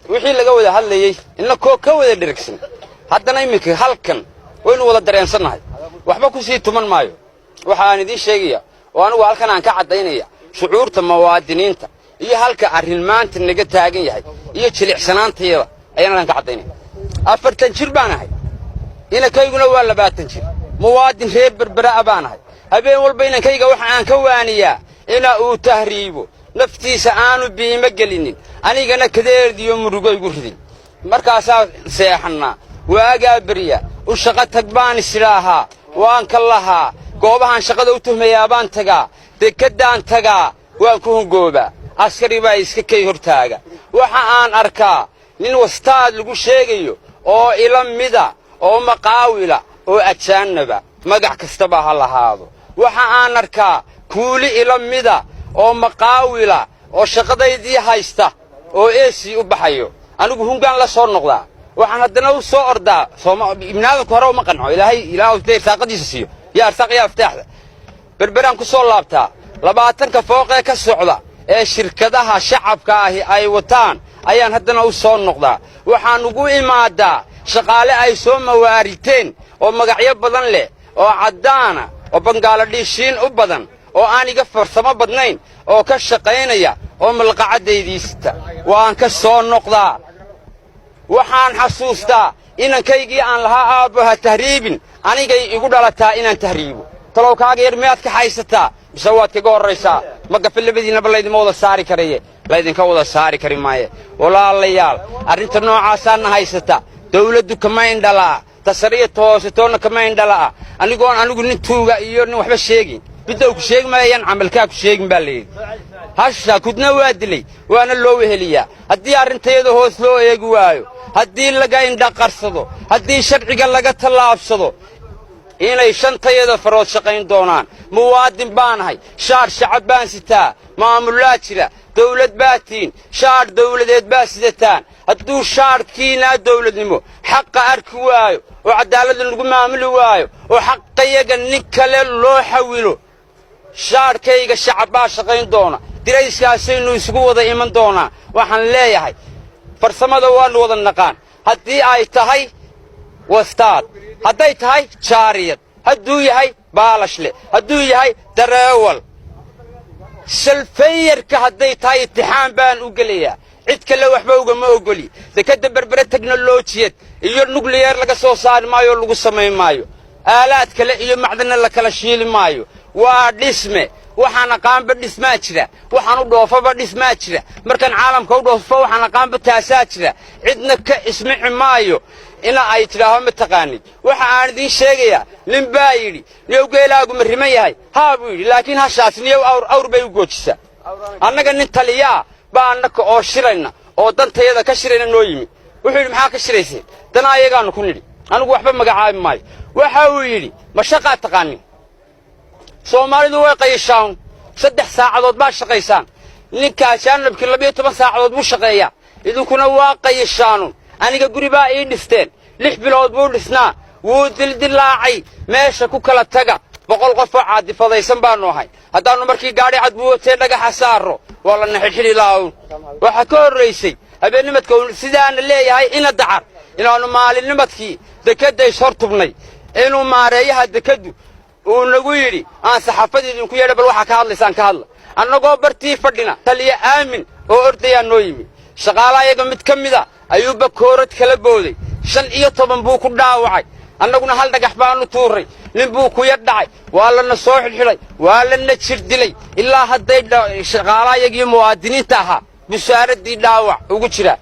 wixii laga wada hadlayay inna ka wada dhirigsan haddana imika halkan waynu wada dareensanahay waxba ku sii tuman maayo waxaan idin sheegaya oo anigu halkan aan ka cadaynaya shucuurta muwaadiniinta iyo halka arrin maanta naga taagan yahay iyo jilicsanaanteeda ayaan ka cadaynaya 40 jir baan ahay inakayguna waa 20 jir muwaadin reer berbera baan ahay habeen walba inankayga waxa aan ka waaniyaa ina uu tahriibo naftiisa aanu biima gelinin anigana kadeerdiyo murugo igu ridin markaas seexana waaga bariya u shaqo tag baan islaaha waan ka lahaa goobahan shaqada u tuhmayaa baan tagaa dekadaan tagaa waan ku hungooba askari baa iska kay hortaaga waxa aan arkaa nin wastaad lagu sheegayo oo ila mida oo maqaawila oo ajaanaba magac kastaba ha lahaado waxa aan arkaa kuuli ila mida oo maqaawila oo shaqadeedii haysta oo eesi u baxayo anigu hungaan la soo noqdaa waxaan haddana u soo ordaa ibnaadku hore uma qanco ilaahay saaqadiisa siiyo yaa arsaqiya aftaaxda berberaan ku soo laabtaa 20 fooqee ka socda ee shirkadaha shacabka ahi ay wataan ayaan haddana u soo noqdaa waxaan ugu imaadaa shaqaale ay soo mawaariteen oo magacyo badan leh oo caddaana oo Banglaadeshiin u badan oo aan iga farsamo badnayn oo ka shaqaynaya oo malqacadaydiista waan ka soo noqdaa waxaan xasuustaa inankaygii aan lahaa aabaha tahriibin anigay igu dhalataa inaan tahriibo talow kaaga yar miyaad ka haysataa mise waad kaga horraysaa magafa labadiinaba laydima wada saari karaye laydinka wada saari kari maaye walaalayaal arrinta noocaasana haysata dawladdu kama indhalaa tasariya toosatoona kama indhalaa anigu nin tuuga iyo nin waxba sheegin bidow ku sheeg maayaan amalka ku sheegin baa leeyahay hasha kudna waa dilay waana loo weheliyaa haddii arrinteedu hoos loo eegi waayo haddii laga indha qarsado haddii sharciga laga tallaabsado inay shantayada farood shaqayn doonaan muwaadin baanahay shaar shacab baan sitaa maamulaa jira dawlad baatiin shaar dawladeed baa sidataan hadduu shaarkiina dawladnimo xaqa arki waayo oo cadaalad lagu maamuli waayo oo xaqayaga nin kale loo xawilo shaarkayga shacab baa shaqayn doona dirayskaasaynu isugu wada iman doonaa waxaan leeyahay farsamada waan wada naqaan haddii ay tahay wastaad hadday tahay jaariyad hadduu yahay baalashle hadduu yahay dareewal salfayarka hadday tahay imtixaan baan u gelayaa cid kale waxba ugama ogoli dekada berbera teknolojiyad iyo nuclear laga soo saari maayo lagu samayn maayo aalaad kale iyo macdana la kala shiili maayo waa dhisme waxaan aqaanba dhismaa jira waxaan u dhoofaba dhismaa jira markaan caalamka u dhoofo waxaan aqaanba taasaa jira cidna ka ismici maayo ina ay tiraaho ma taqaanid waxa aan idin sheegayaa nin baa yidhi niyow geelaagu ma riman yahay haa buu yidhi laakiin hashaas niyow awr bay u goojisaa annaga nin taliyaa baa annaka oo shirayna oo dantayada ka shirayna noo yimi wuxuu yidhi maxaa ka shirayseen dana ayagaanu ku nidhi anigu waxba magacaabi maayo waxa uu yidhi ma shaqaa taqaanin Soomaalidu way qayishaan 3 saacadood baa shaqaysaan ninka ajaanibka 12 saacadood buu shaqeeyaa idinkuna waa qayishaan aniga guri baa ii dhisteen 6 bilood buu dhisnaa wuu dildilaacay meesha ku kala taga 100 qof oo caadifadaysan baan noohay haddaanu markii gaari cad buu watay dhagaxa saaro wala naxilxili laaw waxa ka horeysay habeennimadka sidaan leeyahay ina dacar inaanu maalinnimadkii dekeday shortubnay inuu maareeyaha dekadu oo nagu yiri aan saxaafadii ku yeedhay bal waxa ka hadlaysaan ka hadla annagoo bartii fadhina taliya aamin oo ordaya noo yimi shaqaalayaga mid kamida ayuu bakoorad kala booday 15 buu ku dhaawacay annaguna hal dhagax baan u tuuray nin buu ku yadhacay waa la soo xilxilay waa la jir dilay ilaa hadday shaqaalayagii muwaadiniinta ahaa busaaradii dhaawac ugu jira